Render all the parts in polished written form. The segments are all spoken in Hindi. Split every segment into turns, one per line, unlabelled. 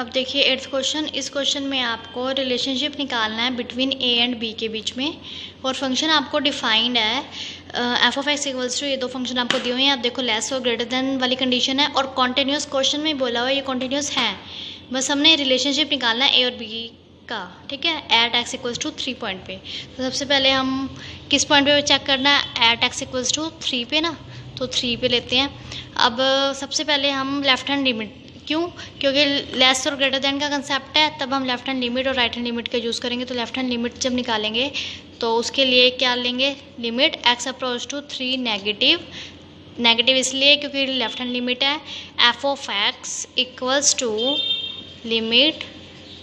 अब देखिए 8th क्वेश्चन। इस क्वेश्चन में आपको रिलेशनशिप निकालना है बिटवीन ए एंड बी के बीच में, और फंक्शन आपको डिफाइंड है f of x equals to, ये दो फंक्शन आपको दिए हुए हैं। आप देखो लेस और ग्रेटर देन वाली कंडीशन है और कॉन्टिन्यूस क्वेश्चन में बोला हुआ है ये कॉन्टिन्यूस है। बस हमने रिलेशनशिप निकालना है ए और बी का, ठीक है, at x equals to 3 point पे। तो सबसे पहले हम किस पॉइंट पे चेक करना है, एट एक्स इक्वल्स टू 3 पे ना, तो 3 पे लेते हैं। अब सबसे पहले हम लेफ्ट हैंड लिमिट, क्यों, क्योंकि लेस और ग्रेटर देन का कंसेप्ट है, तब हम लेफ्ट हैंड लिमिट और राइट हैंड लिमिट का यूज़ करेंगे। तो लेफ्ट हैंड लिमिट जब निकालेंगे तो उसके लिए क्या लेंगे, limit x approach to 3 negative इसलिए क्योंकि लेफ्ट हैंड लिमिट है। F of x equals to limit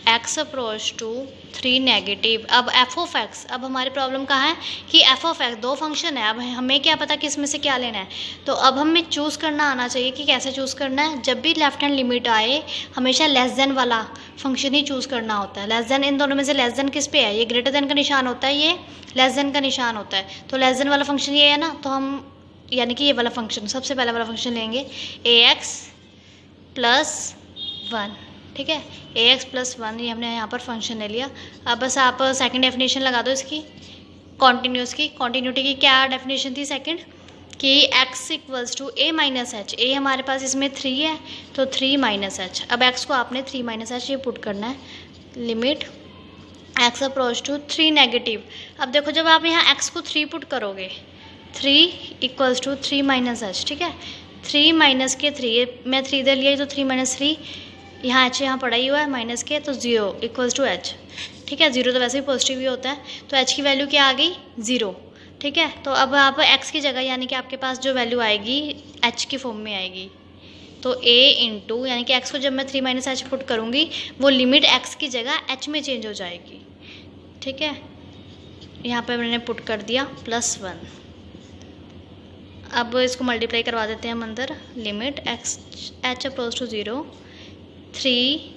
x approach to 3 negative. अब एफ ऑफ एक्स, अब हमारी प्रॉब्लम कहाँ है कि एफ ऑफ एक्स दो फंक्शन है, अब हमें क्या पता कि इसमें से क्या लेना है। तो अब हमें चूज़ करना आना चाहिए कि कैसे चूज़ करना है। जब भी लेफ्ट हैंड लिमिट आए हमेशा लेस देन वाला फंक्शन ही चूज़ करना होता है। लेस देन, इन दोनों में से लेस देन किस पे है, ये ग्रेटर देन का निशान होता है, ये लेस देन का निशान होता है। तो लेस देन वाला फंक्शन ये है ना, तो हम यानी कि ये वाला फंक्शन, सबसे पहला वाला फंक्शन लेंगे ए एक्स प्लस 1, ठीक है, ए एक्स प्लस 1, ये हमने यहाँ पर फंक्शन ले लिया। अब बस आप सेकंड डेफिनेशन लगा दो इसकी, कॉन्टिन्यूस की, कॉन्टिन्यूटी की क्या डेफिनेशन थी सेकंड, कि x equals to a minus h. ए हमारे पास इसमें 3 है तो 3 माइनस एच। अब x को आपने 3 माइनस एच ये पुट करना है, limit x approach to 3 negative. अब देखो जब आप यहाँ x को 3 पुट करोगे, 3 इक्वल्स टू 3 माइनस एच, ठीक है, 3 माइनस के 3, ये मैं 3 दे लिया तो 3 माइनस 3, यहाँ एच यहाँ पड़ा ही हुआ है माइनस के, तो 0 इक्वल्स टू एच, ठीक है। 0 तो वैसे ही पॉजिटिव ही होता है, तो एच की वैल्यू क्या आ गई, 0, ठीक है। तो अब आप एक्स की जगह यानी कि आपके पास जो वैल्यू आएगी एच की फॉर्म में आएगी, तो ए इंटू यानी कि एक्स को जब मैं 3 माइनस एच पुट करूँगी वो लिमिट एक्स की जगह एच में चेंज हो जाएगी, ठीक है। यहाँ पर मैंने पुट कर दिया +1। अब इसको मल्टीप्लाई करवा देते हैं हम अंदर, limit x h approach to 0, 3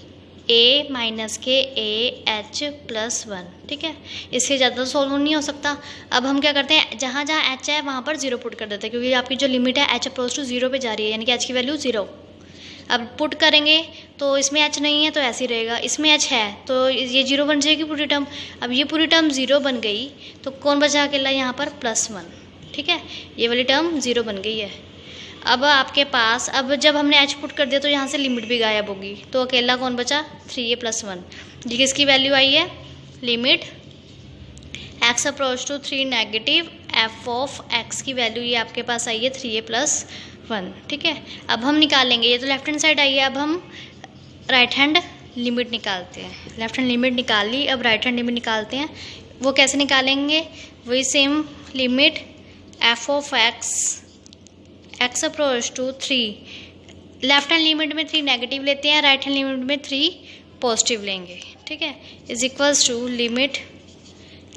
a minus के ए एच प्लस 1, ठीक है। इससे ज़्यादा सॉल्व नहीं हो सकता। अब हम क्या करते हैं, जहाँ जहाँ एच है वहाँ पर 0 पुट कर देते हैं, क्योंकि आपकी जो लिमिट है एच अप्रोच टू 0 पे जा रही है, यानी कि एच की वैल्यू 0। अब पुट करेंगे तो इसमें एच नहीं है तो ऐसे ही रहेगा, इसमें एच है तो ये 0 बन जाएगी पूरी टर्म। अब ये पूरी टर्म 0 बन गई तो कौन बचा अकेला यहाँ पर, +1, ठीक है, ये वाली टर्म 0 बन गई है। अब आपके पास, अब जब हमने एच पुट कर दिया तो यहाँ से लिमिट भी गायब होगी, तो अकेला कौन बचा, 3a + 1। ये किसकी वैल्यू आई है, limit x approach to 3 negative, f of x की वैल्यू ये आपके पास आई है 3a + 1, ठीक है। अब हम निकालेंगे, ये तो लेफ्ट हैंड साइड आई है, अब हम राइट हैंड लिमिट निकालते हैं। लेफ्ट हैंड लिमिट निकाल ली, अब राइट हैंड लिमिट निकालते हैं। वो कैसे निकालेंगे, वही same, limit f of x approach to 3, left hand limit में 3 नेगेटिव लेते हैं, राइट हैंड लिमिट में 3 पॉजिटिव लेंगे, ठीक है, is equals to limit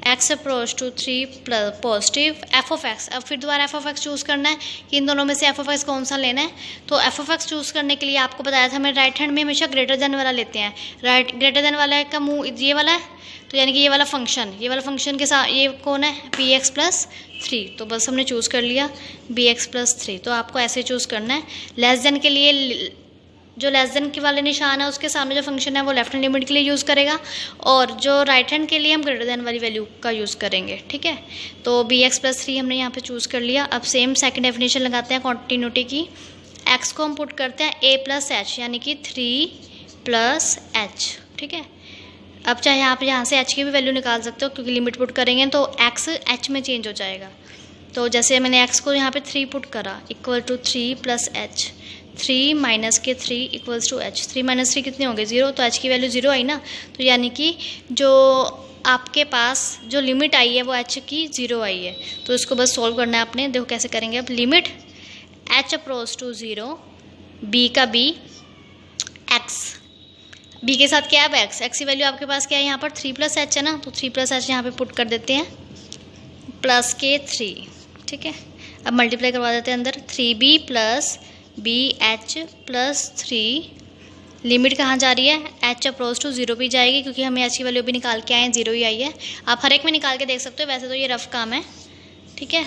x approach to 3 plus positive f of x. अब फिर दोबारा एफ ऑफ एक्स चूज़ करना है कि इन दोनों में से एफ ऑफ एक्स कौन सा लेना है। तो एफ ऑफ एक्स चूज़ करने के लिए आपको बताया था, हमें राइट हैंड में हमेशा ग्रेटर देन वाला लेते हैं। राइट ग्रेटर देन वाला का मुँह ये वाला है, तो यानी कि ये वाला फंक्शन के साथ ये कौन है, bx + 3, तो बस हमने चूज़ कर लिया bx + 3। तो आपको ऐसे चूज़ करना है। लेस देन के लिए जो लेस देन के वाले निशान है उसके सामने जो फंक्शन है वो लेफ्ट हैंड लिमिट के लिए यूज़ करेगा, और जो राइट हैंड के लिए हम ग्रेटर देन वाली वैल्यू का यूज़ करेंगे, ठीक है। तो bx + 3 हमने यहाँ पे चूज़ कर लिया। अब सेम सेकंड डेफिनेशन लगाते हैं कॉन्टिन्यूटी की। x को हम पुट करते हैं a + h, यानी कि 3 + h, ठीक है। अब चाहे आप यहाँ से h की भी वैल्यू निकाल सकते हो, क्योंकि लिमिट पुट करेंगे तो x h में चेंज हो जाएगा। तो जैसे मैंने x को यहाँ पे 3 पुट करा, इक्वल टू 3 + h, 3 माइनस के 3 इक्वल्स टू h, 3 माइनस 3 कितने होंगे, 0, तो h की वैल्यू 0 आई ना, तो यानी कि जो आपके पास जो लिमिट आई है वो h की 0 आई है। तो इसको बस सॉल्व करना है आपने। देखो कैसे करेंगे, अब limit h approach to 0, b का b, x, b के साथ क्या है, x की वैल्यू आपके पास क्या है यहाँ पर 3 + h है ना, तो 3 + h यहाँ पे पुट कर देते हैं, प्लस के 3, ठीक है। अब मल्टीप्लाई करवा देते हैं अंदर, 3b + bh + 3, लिमिट कहाँ जा रही है, h अप्रोच टू 0 भी जाएगी, क्योंकि हमें h की वैल्यू भी निकाल के आए हैं, 0 ही आई है। आप हर एक में निकाल के देख सकते हो, वैसे तो ये रफ काम है, ठीक है,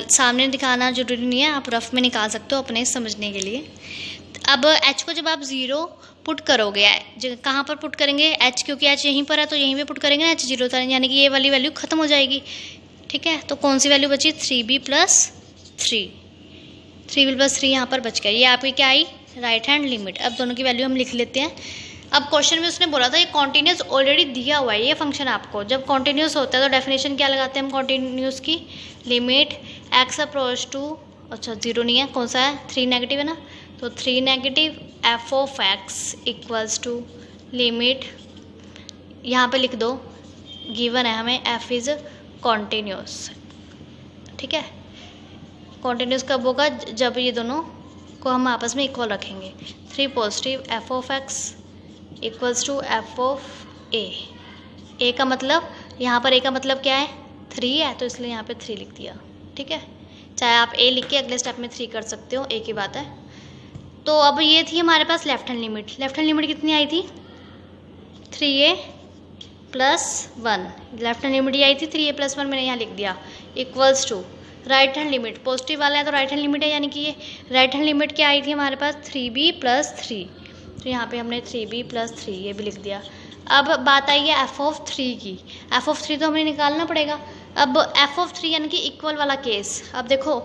सामने दिखाना जरूरी नहीं है, आप रफ में निकाल सकते हो अपने समझने के लिए। अब h को जब आप 0 पुट करोगे, कहाँ पर पुट करेंगे, h, क्योंकि h यहीं पर है तो यहीं पे पुट करेंगे ना, h 0 था, यानी कि ये वाली वैल्यू खत्म हो जाएगी। ठीक है, तो कौन सी वैल्यू बची, 3b + 3, 3b + 3 यहाँ पर बच गया। ये आपकी क्या आई, राइट हैंड लिमिट। अब दोनों की वैल्यू हम लिख लेते हैं। अब क्वेश्चन में उसने बोला था ये कॉन्टिन्यूस ऑलरेडी दिया हुआ है ये फंक्शन आपको। जब कॉन्टिन्यूस होता है तो डेफिनेशन क्या लगाते हैं हम कॉन्टिन्यूस की, लिमिट x अप्रोच टू, अच्छा 0 नहीं है, कौन सा है, 3 नेगेटिव है ना, तो 3 negative f(x) equals to limit, यहाँ पे लिख दो, गिवन है हमें f इज़ कॉन्टिन्यूस। ठीक है, कॉन्टिन्यूस कब होगा, जब ये दोनों को हम आपस में इक्वल रखेंगे। 3 positive f(x) equals to f(a). a का मतलब, यहाँ पर a का मतलब क्या है, 3 है, तो इसलिए यहाँ पे 3 लिख दिया। ठीक है, चाहे आप a लिख के अगले स्टेप में 3 कर सकते हो, a की बात है। तो अब ये थी हमारे पास left hand limit. Left hand limit कितनी आई थी, 3a + 1। लेफ्ट हैंड लिमिट ये आई थी 3a + 1, मैंने यहाँ लिख दिया, equals to right hand limit. Positive वाला है तो राइट हैंड लिमिट है, यानी कि ये राइट हैंड लिमिट क्या आई थी हमारे पास, 3b + 3, तो यहाँ पे हमने 3b + 3 ये भी लिख दिया। अब बात आई है f(3) की। f(3) तो हमें निकालना पड़ेगा। अब f(3) यानी कि इक्वल वाला केस। अब देखो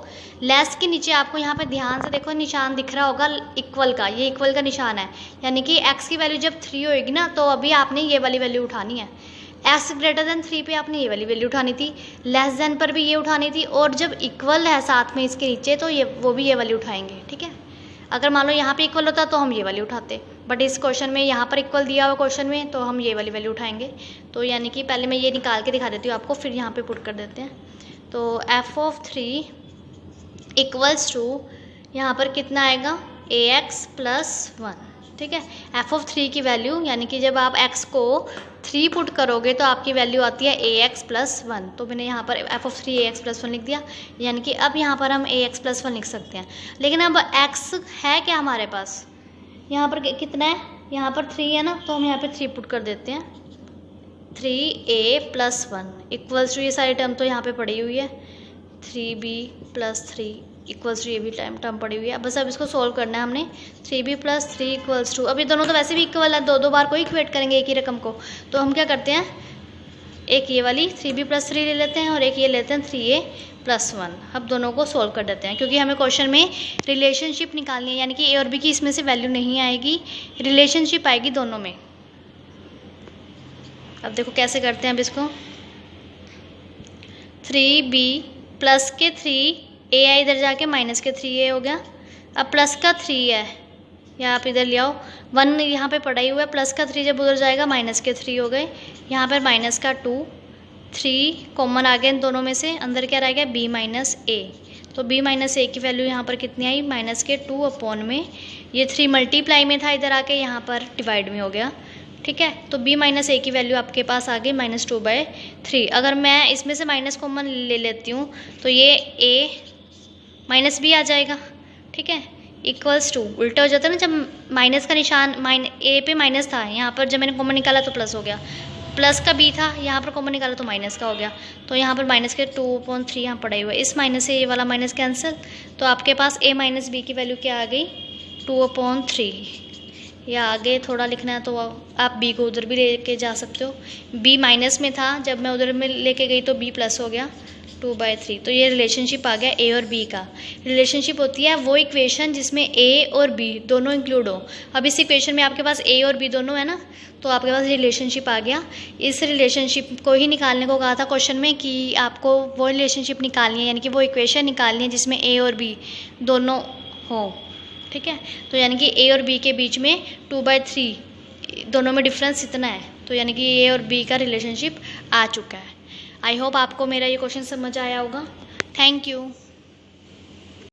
लेस के नीचे आपको यहाँ पे ध्यान से देखो निशान दिख रहा होगा इक्वल का, ये इक्वल का निशान है, यानी कि x की वैल्यू जब 3 होएगी ना तो अभी आपने ये वाली वैल्यू उठानी है। x > 3 पे आपने ये वाली वैल्यू उठानी थी, लेस देन पर भी ये उठानी थी, और जब इक्वल है साथ में इसके नीचे तो ये वो भी ये वाली उठाएंगे। ठीक है, अगर मान लो यहाँ पे इक्वल होता तो हम ये वाली उठाते, बट इस क्वेश्चन में यहाँ पर इक्वल दिया हुआ क्वेश्चन में तो हम ये वाली वैल्यू उठाएंगे। तो यानी कि पहले मैं ये निकाल के दिखा देती हूँ आपको, फिर यहाँ पे पुट कर देते हैं। तो f(3) इक्वल्स टू यहाँ पर कितना आएगा, ax + 1। ठीक है, f(3) की वैल्यू, यानी कि जब आप x को 3 पुट करोगे तो आपकी वैल्यू आती है ax + 1। तो मैंने यहाँ पर f(3) ax + 1 लिख दिया, यानी कि अब यहाँ पर हम ax + 1 लिख सकते हैं। लेकिन अब x है क्या हमारे पास, यहाँ पर कितना है, यहाँ पर 3 है ना, तो हम यहाँ पे 3 पुट कर देते हैं। 3a + 1 इक्वल्स टू, ये सारी टर्म तो यहाँ पे पड़ी हुई है, 3b + 3 इक्वल्स टू, ये भी टर्म पड़ी हुई है। बस अब इसको सोल्व करना है हमने। 3b + 3 इक्वल्स टू, अब ये दोनों तो वैसे भी इक्वल है, दो बार कोई इक्वेट करेंगे एक ही रकम को, तो हम क्या करते हैं, एक ये वाली 3b + 3 ले लेते हैं और एक ये लेते हैं 3a + 1। अब दोनों को सोल्व कर देते हैं, क्योंकि हमें क्वेश्चन में रिलेशनशिप निकालनी है, यानी कि a और b की इसमें से वैल्यू नहीं आएगी, रिलेशनशिप आएगी दोनों में। अब देखो कैसे करते हैं, अब इसको 3b प्लस के 3a है, इधर जाके माइनस के 3a हो गया। अब प्लस का 3 है, या आप इधर ले आओ, 1 यहाँ पे पड़ा ही हुआ है, प्लस का 3 जब उधर जाएगा माइनस के 3 हो गए, यहाँ पर माइनस का 2, 3 कॉमन आ गए इन दोनों में से, अंदर क्या रह गया, b - a। तो b - a की वैल्यू यहाँ पर कितनी आई, माइनस के 2 अपॉन में, ये 3 मल्टीप्लाई में था, इधर आके यहाँ पर डिवाइड में हो गया। ठीक है, तो b - a की वैल्यू आपके पास आ गई -2/3। अगर मैं इसमें से माइनस कॉमन ले लेती हूँ तो ये a - b आ जाएगा। ठीक है, इक्वल्स टू, उल्टा हो जाता है ना, जब माइनस का निशान a पे माइनस था, यहाँ पर जब मैंने कॉमन निकाला तो प्लस हो गया, प्लस का b था, यहाँ पर कॉमन निकाला तो माइनस का हो गया, तो यहाँ पर माइनस के 2/3 यहाँ पड़ा हुआ है, इस माइनस से ये वाला माइनस कैंसिल, तो आपके पास a - b की वैल्यू क्या आ गई, 2/3। या आगे थोड़ा लिखना है तो आप b को उधर भी लेके जा सकते हो, b माइनस में था, जब मैं उधर में लेके गई तो b प्लस हो गया 2/3। तो ये रिलेशनशिप आ गया a और b का। रिलेशनशिप होती है वो इक्वेशन जिसमें a और b दोनों इंक्लूड हो। अब इस इक्वेशन में आपके पास a और b दोनों है ना, तो आपके पास रिलेशनशिप आ गया। इस रिलेशनशिप को ही निकालने को कहा था क्वेश्चन में कि आपको वो रिलेशनशिप निकालनी है, यानी कि वो इक्वेशन निकालनी है जिसमें a और b दोनों हो। ठीक है, तो यानी कि a और b के बीच में 2/3 दोनों में डिफरेंस इतना है, तो यानी कि a और b का रिलेशनशिप आ चुका है। आई होप आपको मेरा ये क्वेश्चन समझ आया होगा। Thank you.